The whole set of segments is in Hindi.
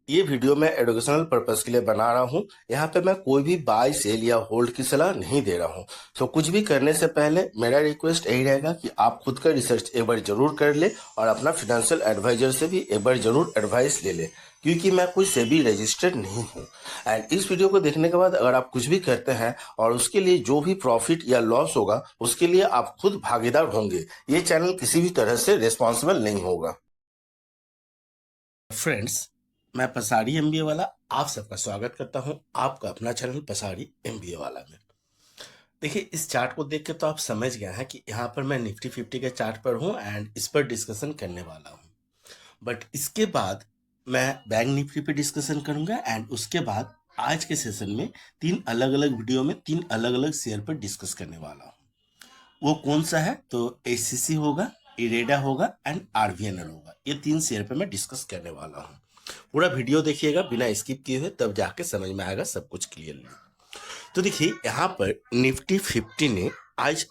ये वीडियो मैं एजुकेशनल पर्पस के लिए बना रहा हूँ। यहाँ पे मैं कोई भी बाय सेल या होल्ड की सलाह नहीं दे रहा हूँ। तो कुछ भी करने से पहले मेरा रिक्वेस्ट यही रहेगा कि आप खुद का रिसर्च एक बार जरूर कर ले और अपना फाइनेंशियल एडवाइजर से भी एक बार जरूर एडवाइस ले ले, क्योंकि मैं कोई सेबी रजिस्टर्ड नहीं हूँ। एंड इस वीडियो को देखने के बाद अगर आप कुछ भी करते हैं और उसके लिए जो भी प्रॉफिट या लॉस होगा उसके लिए आप खुद भागीदार होंगे। ये चैनल किसी भी तरह से रिस्पॉन्सिबल नहीं होगा। फ्रेंड्स, मैं पसारी एमबीए वाला आप सबका स्वागत करता हूं आपका अपना चैनल पसारी एमबीए वाला में। देखिए, इस चार्ट को देख के तो आप समझ गए हैं कि यहाँ पर मैं निफ्टी 50 के चार्ट पर हूं एंड इस पर डिस्कशन करने वाला हूं। बट इसके बाद मैं बैंक निफ्टी पे डिस्कशन करूंगा एंड उसके बाद आज के सेशन में तीन अलग अलग वीडियो में तीन अलग अलग शेयर पर डिस्कस करने वाला हूँ। वो कौन सा है? तो एचसीसी होगा, इरेडा होगा एंड आरवीएनएल होगा। ये तीन शेयर पे मैं डिस्कस करने वाला हूँ। पूरा वीडियो देखिएगा बिना स्किप किए हुए, तब जाके समझ में आएगा सब कुछ क्लियरली। तो देखिए, यहाँ पर निफ्टी 50 ने आज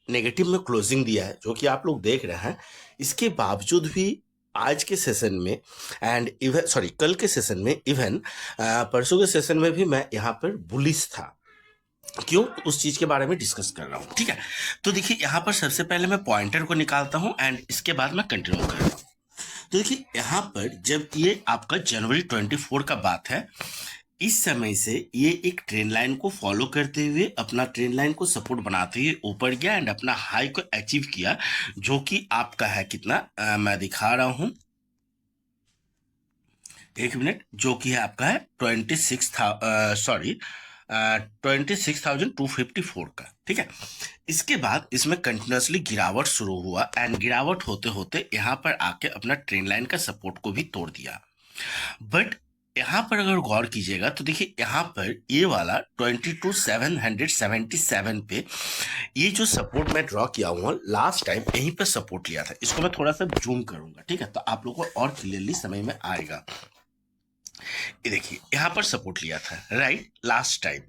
नेगेटिव में क्लोजिंग दिया है, जो कि आप लोग देख रहे हैं। इसके बावजूद भी आज के सेशन में एंड इवन कल के सेशन में, इवन परसों के सेशन में भी मैं यहाँ पर बुलिश था। क्यों? तो उस चीज के बारे में डिस्कस कर रहा हूँ, ठीक है। तो देखिए, यहाँ पर सबसे पहले मैं पॉइंटर को निकालता हूँ एंड इसके बाद मैं कंटिन्यू कर रहा हूँ। तो देखिए, यहाँ पर जब ये आपका जनवरी 24 का बात है, इस समय से ये एक ट्रेंड लाइन को फॉलो करते हुए अपना ट्रेंड लाइन को सपोर्ट बनाते हुए ऊपर गया एंड अपना हाई को अचीव किया, जो कि आपका है कितना, मैं दिखा रहा हूं, एक मिनट, जो कि है आपका है 26,254 का, ठीक है। इसके बाद इसमें कंटिन्यूसली गिरावट शुरू हुआ एंड गिरावट होते होते यहाँ पर आके अपना ट्रेंड लाइन का सपोर्ट को भी तोड़ दिया। बट यहाँ पर अगर गौर कीजिएगा तो देखिए, यहाँ पर ये वाला 22,777 पे ये जो सपोर्ट मैं ड्रॉ किया हुआ लास्ट टाइम यहीं पर सपोर्ट लिया था। इसको मैं थोड़ा सा जूम करूंगा, ठीक है, तो आप लोगों को और क्लियरली समझ में आएगा। ये देखिए, यहाँ पर सपोर्ट लिया था, राइट, लास्ट टाइम।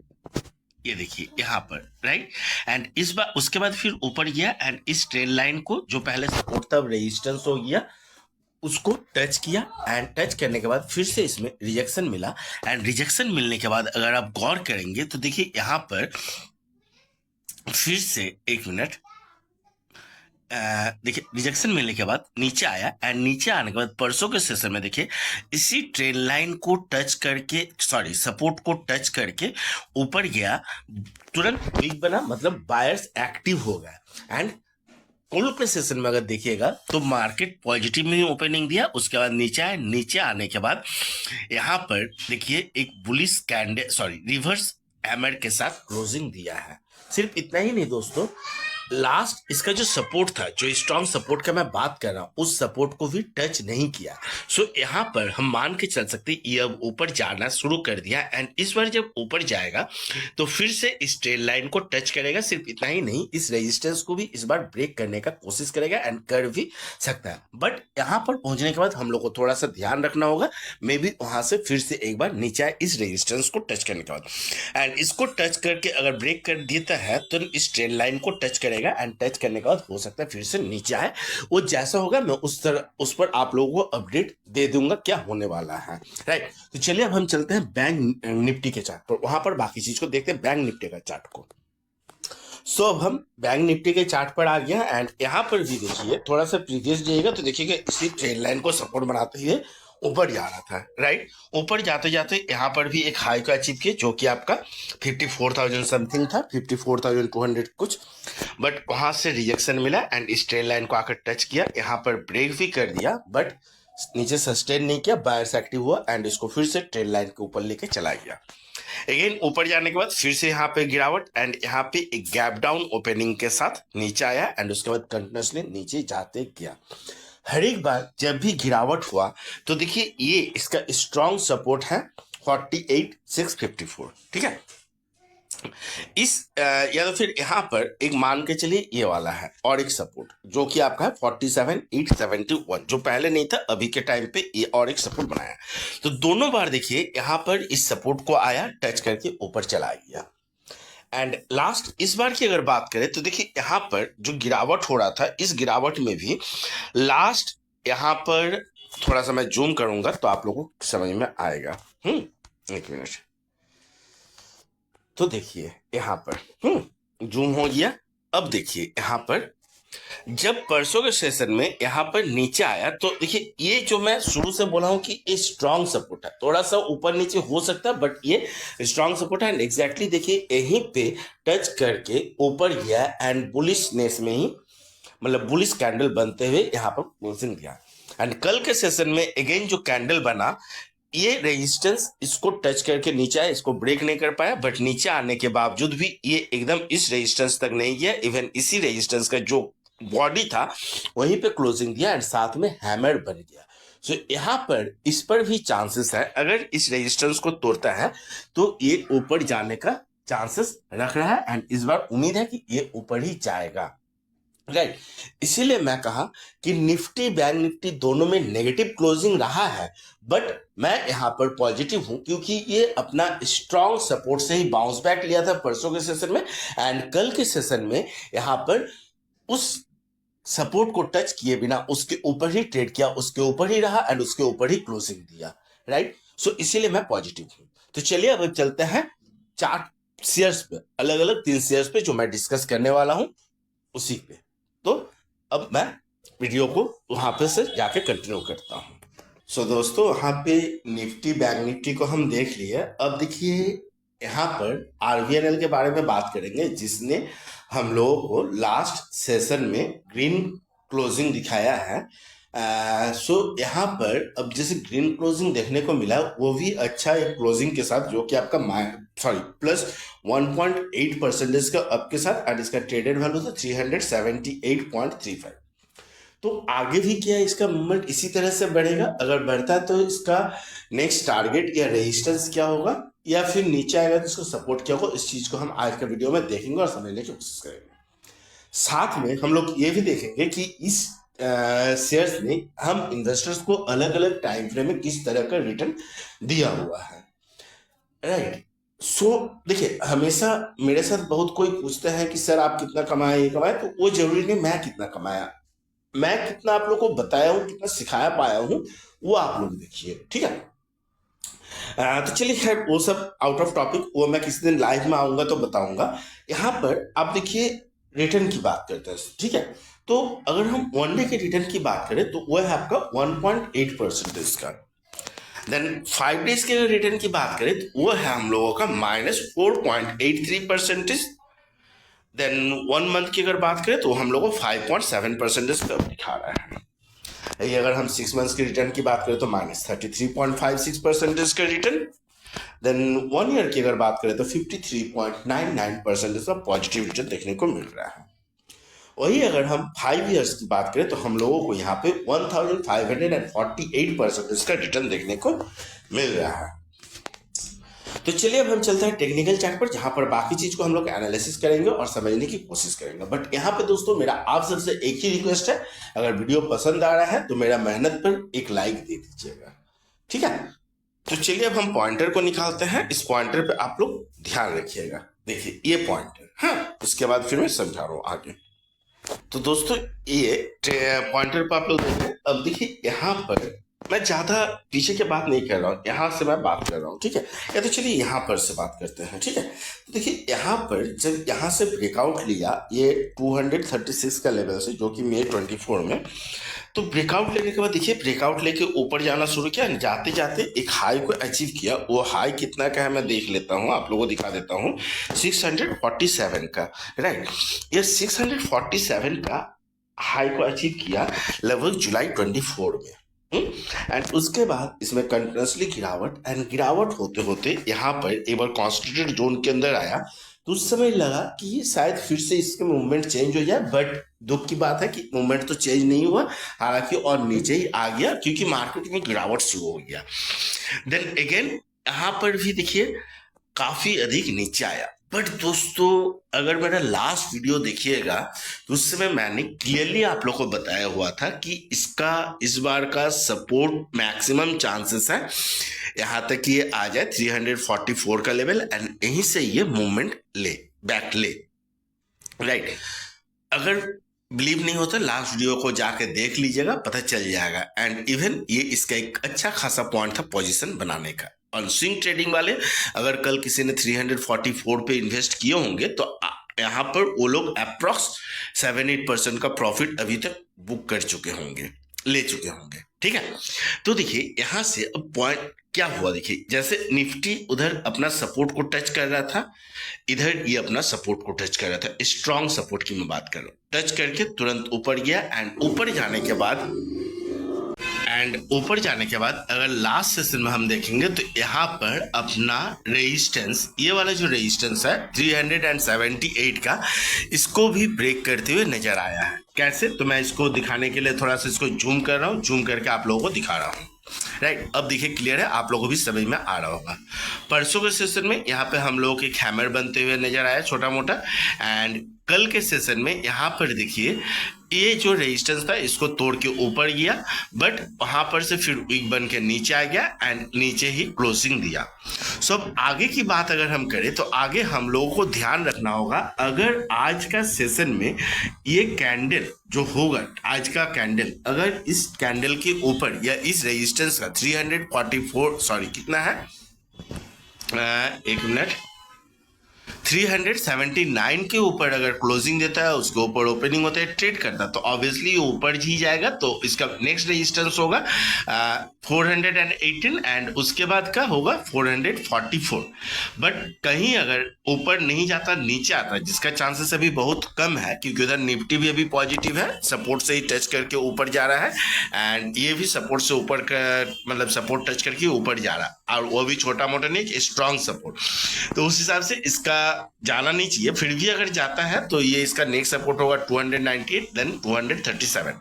ये देखिए यहाँ पर, राइट, एंड इस बार उसके बाद फिर ऊपर गया एंड इस ट्रेंड लाइन को, जो पहले सपोर्ट था रेजिस्टेंस हो गया, उसको टच किया एंड टच करने के बाद फिर से इसमें रिजेक्शन मिला एंड रिजेक्शन मिलने के बाद अगर आप गौर करेंगे तो देखिए यहाँ पर फिर से, एक मिनट, देखिए रिजेक्शन मिलने के बाद नीचे आया एंड नीचे आने के बाद परसों के सेशन में देखिए इसी ट्रेंड लाइन को टच करके, सपोर्ट को टच करके ऊपर गया, तुरंत वीक बना, मतलब बायर्स एक्टिव हो गया एंड कल के सेशन में अगर देखिएगा तो मार्केट पॉजिटिव में ओपनिंग दिया, उसके बाद नीचे आए, नीचे आने के बाद यहाँ पर देखिए एक बुलिश कैंडल रिवर्स हैमर के साथ क्लोजिंग दिया है। सिर्फ इतना ही नहीं दोस्तों, लास्ट इसका जो सपोर्ट था, जो स्ट्रॉन्ग सपोर्ट का मैं बात कर रहा हूं, उस सपोर्ट को भी टच नहीं किया। सो यहाँ पर हम मान के चल सकते ये अब ऊपर जाना शुरू कर दिया एंड इस बार जब ऊपर जाएगा तो फिर से इस ट्रेंड लाइन को टच करेगा। सिर्फ इतना ही नहीं, इस रेजिस्टेंस को भी इस बार ब्रेक करने का कोशिश करेगा एंड कर भी सकता है। बट यहाँ पर पहुंचने के बाद हम लोग को थोड़ा सा ध्यान रखना होगा, मे बी वहां से फिर से एक बार नीचे आए इस रेजिस्टेंस को टच करने के बाद, एंड इसको टच करके अगर ब्रेक कर देता है तो इस ट्रेंड लाइन को टच करेगा एंड टच करने के बाद हो सकता है फिर से नीचे आए। वो जैसा होगा मैं उस पर आप लोगों को अपडेट दे दूंगा क्या होने वाला है, राइट। तो चलिए अब हम चलते हैं बैंक निफ्टी के चार्ट पर, वहां पर बाकी चीज को देखते हैं, बैंक निफ्टी का चार्ट को। सो अब हम बैंक निफ्टी के चार्ट पर आ गए हैं एंड यहाँ पर भी देखिए, थोड़ा सा प्रीवियस जाइएगा तो देखिएगा इसी ट्रेंड लाइन को सपोर्ट बनाते हुए ऊपर जा रहा था, राइट। ऊपर जाते जाते यहाँ पर भी एक हाई को अचीव किया, जो कि आपका 54,000 समथिंग था, 54,200 कुछ। बट वहां से रिजेक्शन मिला एंड इस ट्रेंड लाइन को आकर टच किया, यहाँ पर ब्रेक भी कर दिया बट नीचे सस्टेन नहीं किया, बायर्स एक्टिव हुआ एंड इसको फिर से ट्रेंड लाइन के ऊपर लेके चला गया। अगेन ऊपर जाने के बाद फिर से यहाँ पे गिरावट एंड यहाँ पे एक गैप डाउन ओपनिंग के साथ नीचे आया एंड उसके बाद कंटिन्यूसली नीचे जाते गया। हर एक बार जब भी गिरावट हुआ तो देखिए ये इसका स्ट्रॉन्ग सपोर्ट है 48,654, ठीक है। या तो फिर यहाँ पर एक मान के चलिए ये वाला है और एक सपोर्ट जो कि आपका है 47,871, जो पहले नहीं था, अभी के टाइम पे ये और एक सपोर्ट बनाया। तो दोनों बार देखिए यहाँ पर इस सपोर्ट को आया, टच करके ऊपर चला गया एंड लास्ट इस बार की अगर बात करें तो देखिए यहाँ पर जो गिरावट हो रहा था, इस गिरावट में भी लास्ट यहाँ पर थोड़ा सा मैं जूम करूंगा तो आप लोगों को समझ में आएगा। एक मिनट। तो देखिए यहाँ पर जूम हो गया। अब देखिए यहाँ पर जब परसों के सेशन में यहाँ पर नीचे आया तो देखिए ये जो मैं शुरू से बोला हूं कि ये स्ट्रांग सपोर्ट है, थोड़ा सा ऊपर नीचे हो सकता है बट ये स्ट्रांग सपोर्ट है। एंड एग्जैक्टली देखिए यहीं पे टच करके ऊपर गया एंड बुलिशनेस में ही मतलब बुलिश कैंडल बनते हुए यहाँ पर क्लोजिंग दिया। एंड कल के सेशन में अगेन जो कैंडल बना ये रेजिस्टेंस इसको टच करके नीचे आया, इसको ब्रेक नहीं कर पाया, बट नीचे आने के बावजूद भी ये एकदम इस रेजिस्टेंस तक नहीं गया। इवन इसी रेजिस्टेंस का जो बॉडी था वहीं पे क्लोजिंग दिया एंड साथ में हैमर बन गया। सो यहाँ पर इस पर भी चांसेस है, अगर इस रेजिस्टेंस को तोड़ता है तो ये ऊपर जाने का चांसेस रख रहा है एंड इस बार उम्मीद है कि ये ऊपर ही जाएगा। राइट, इसीलिए मैं कहा कि निफ्टी बैंक निफ्टी दोनों में नेगेटिव क्लोजिंग रहा है, बट मैं यहाँ पर पॉजिटिव हूं क्योंकि ये अपना स्ट्रॉन्ग सपोर्ट से ही बाउंस बैक लिया था परसों के सेशन में एंड कल के सेशन में यहाँ पर उस सपोर्ट को टच किए बिना उसके ऊपर ही ट्रेड किया, उसके ऊपर ही रहा एंड उसके ऊपर ही क्लोजिंग दिया। राइट, सो इसीलिए मैं पॉजिटिव हूं। तो चलिए अब चलते हैं चार्ट शेयर्स पे, अलग अलग 3 शेयर्स पे जो मैं डिस्कस करने वाला हूं उसी पे। तो अब मैं वीडियो को वहां पे से जाके कंटिन्यू करता हूं। सो दोस्तों वहां पे निफ्टी बैंक निफ्टी को हम देख लिए। अब देखिए यहाँ पर आरबीएनएल के बारे में बात करेंगे जिसने हम लोगों को लास्ट सेशन में ग्रीन क्लोजिंग दिखाया है। सो यहाँ पर अब जैसे ग्रीन क्लोजिंग देखने को मिला वो भी अच्छा एक क्लोजिंग के साथ जो कि आपका प्लस 1.8% का अप के साथ एंड इसका ट्रेडेड वैल्यू था 378.35। तो आगे भी क्या इसका मूवमेंट इसी तरह से बढ़ेगा? अगर बढ़ता है तो इसका नेक्स्ट टारगेट या रेजिस्टेंस क्या होगा या फिर नीचे आएगा तो इसको सपोर्ट क्या होगा, इस चीज को हम आज के वीडियो में देखेंगे और समझने की कोशिश करेंगे। साथ में हम लोग ये भी देखेंगे कि इस शेयर्स ने हम इन्वेस्टर्स को अलग अलग टाइम फ्रेम में किस तरह का रिटर्न दिया हुआ है। राइट, सो देखिए हमेशा मेरे साथ बहुत कोई पूछते हैं कि सर आप कितना कमाए ये कमाए, तो वो जरूरी नहीं मैं कितना कमाया, मैं कितना आप लोग को बताया हूं, कितना सिखाया पाया हूं वो आप लोग देखिए। ठीक है, तो चलिए खैर वो सब आउट ऑफ टॉपिक, वो मैं किसी दिन लाइव में आऊंगा तो बताऊंगा। यहाँ पर आप देखिए रिटर्न की बात करते हैं। ठीक है, तो अगर हम वन डे के रिटर्न की बात करें तो वो है आपका 1.8% का। देन 5 डेज के रिटर्न की बात करें तो वो है हम लोगों का -4.83%। देन 1 मंथ की अगर बात करें तो हम लोग को 5.7% का दिखा रहा है। यही अगर हम 6 मंथ्स के रिटर्न की बात करें तो -33.56% का रिटर्न। देन 1 ईयर की अगर बात करें तो 53.99% का पॉजिटिव रिटर्न देखने को मिल रहा है। वही अगर हम 5 ईयर्स की बात करें तो हम लोगों को यहाँ पे 1548% का रिटर्न देखने को मिल रहा है। तो चलिए अब हम चलते हैं टेक्निकल चार्ट पर जहां पर बाकी चीज को हम लोग एनालिसिस करेंगे और समझने की कोशिश करेंगे। बट यहाँ पे दोस्तों मेरा आप सबसे एक ही रिक्वेस्ट है, अगर वीडियो पसंद आ रहा है तो मेरा मेहनत पर एक लाइक दे दीजिएगा। ठीक है, तो चलिए अब हम पॉइंटर को निकालते हैं। इस पॉइंटर पे आप लोग ध्यान रखिएगा। देखिए ये पॉइंटर, हाँ इसके बाद फिर मैं समझा रहा हूँ आगे। तो दोस्तों ये पॉइंटर पर आप लोग देखें। अब देखिए यहाँ पर मैं ज्यादा पीछे की बात नहीं कर रहा हूँ, यहाँ से मैं बात कर रहा हूँ। ठीक है, या तो चलिए यहाँ पर से बात करते हैं। ठीक है, तो देखिए यहाँ पर जब यहाँ से ब्रेकआउट लिया ये 236 का लेवल से जो कि मई 24 में, तो ब्रेकआउट लेने के बाद देखिए ब्रेकआउट लेके ऊपर जाना शुरू किया, जाते जाते एक हाई को अचीव किया। वो हाई कितना का है मैं देख लेता हूँ, आप लोगों को दिखा देता हूँ, 647 का। राइट, ये 647 का हाई को अचीव किया लगभग जुलाई 24 में। एंड उसके बाद इसमें कंटिन्यूसली गिरावट एंड गिरावट होते होते यहाँ पर एक बार कॉन्स्टिट्यूटेड जोन के अंदर आया, तो उस समय लगा कि ये शायद फिर से इसके मूवमेंट चेंज हो जाए, बट दुख की बात है कि मूवमेंट तो चेंज नहीं हुआ, हालांकि और नीचे ही आ गया क्योंकि मार्केट में गिरावट शुरू हो गया। देन अगेन यहाँ पर भी देखिए काफी अधिक नीचे आया। बट दोस्तों अगर मेरा लास्ट वीडियो देखिएगा तो उस समय मैंने क्लियरली आप लोग को बताया हुआ था कि इसका इस बार का सपोर्ट मैक्सिमम चांसेस है यहाँ तक कि ये आ जाए 344 का लेवल एंड यहीं से ये मूवमेंट ले बैक ले। राइट, अगर बिलीव नहीं होता, लास्ट वीडियो को जाके देख लीजिएगा, पता चल जाएगा। एंड इवन ये इसका एक अच्छा खासा पॉइंट था पोजीशन बनाने का। और स्विंग ट्रेडिंग वाले अगर कल किसी ने 344 पे इन्वेस्ट किए होंगे तो यहाँ पर वो लोग अप्रॉक्स 7-8% का प्रॉफिट अभी तक बुक कर चुके होंगे, ले चुके होंगे। ठीक है, तो देखिए यहाँ से अब पॉइंट क्या हुआ। देखिए जैसे निफ्टी उधर अपना सपोर्ट को टच कर रहा था, इधर ये अपना सपोर्ट को टच कर रहा था, स्ट्रॉन्ग सपोर्ट की मैं बात कर रहा हूँ। टच करके तुरंत ऊपर गया एंड ऊपर जाने के बाद अगर लास्ट सेशन में हम देखेंगे तो यहाँ पर अपना रेजिस्टेंस, ये वाला जो रेजिस्टेंस है 378 का, इसको भी ब्रेक करते हुए नजर आया है। कैसे, तो मैं इसको दिखाने के लिए थोड़ा सा इसको जूम कर रहा हूँ, जूम करके आप लोगों को दिखा रहा हूँ। राइट, अब देखिए क्लियर है, आप लोगों को भी समझ में आ रहा होगा। परसों के सेशन में यहाँ पे हम लोगों के हैमर बनते हुए नजर आया छोटा मोटा, एंड कल के सेशन में यहाँ पर देखिए ये जो रेजिस्टेंस था इसको तोड़ के ऊपर गया, बट वहां पर से फिर वीक बन के नीचे आ गया एंड नीचे ही क्लोजिंग दिया। सो अब आगे की बात अगर हम करें तो आगे हम लोगों को ध्यान रखना होगा, अगर आज का सेशन में ये कैंडल जो होगा, आज का कैंडल अगर इस कैंडल के ऊपर या इस रेजिस्टेंस का 344 सॉरी कितना है, एक मिनट, 379 के ऊपर अगर क्लोजिंग देता है, उसके ऊपर ओपनिंग होता है, ट्रेड करता है, तो ऑब्वियसली ऊपर ही जाएगा। तो इसका नेक्स्ट रेजिस्टेंस होगा 418 एंड उसके बाद का होगा 444। बट कहीं अगर ऊपर नहीं जाता, नीचे आता, जिसका चांसेस अभी बहुत कम है क्योंकि उधर निफ्टी भी अभी पॉजिटिव है, सपोर्ट से ही टच करके ऊपर जा रहा है एंड ये भी सपोर्ट से ऊपर का मतलब सपोर्ट टच करके ऊपर जा रहा है, और वो भी छोटा मोटा नहीं, स्ट्रॉन्ग सपोर्ट। तो उस हिसाब से इसका जाना नहीं चाहिए। फिर भी अगर जाता है तो ये इसका नेक्स्ट सपोर्ट होगा 298 देन 237।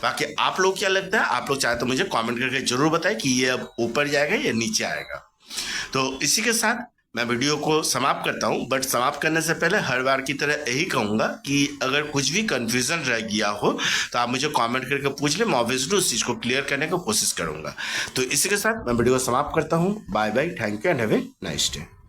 बाकी आप लोग क्या लगता है, आप लोग चाहे तो मुझे कमेंट करके जरूर बताएं कि ये अब ऊपर जाएगा या नीचे आएगा। तो इसी के साथ मैं वीडियो को समाप्त करता हूं, बट समाप्त करने से पहले हर बार की तरह यही कहूंगा कि अगर कुछ भी कंफ्यूजन रह गया हो तो आप मुझे कमेंट करके पूछ ले, मैं ऑब्वियसली उस चीज़ को क्लियर करने की कोशिश करूंगा। तो इसी के साथ मैं वीडियो को समाप्त करता हूं। Bye bye, thank you and have a nice day.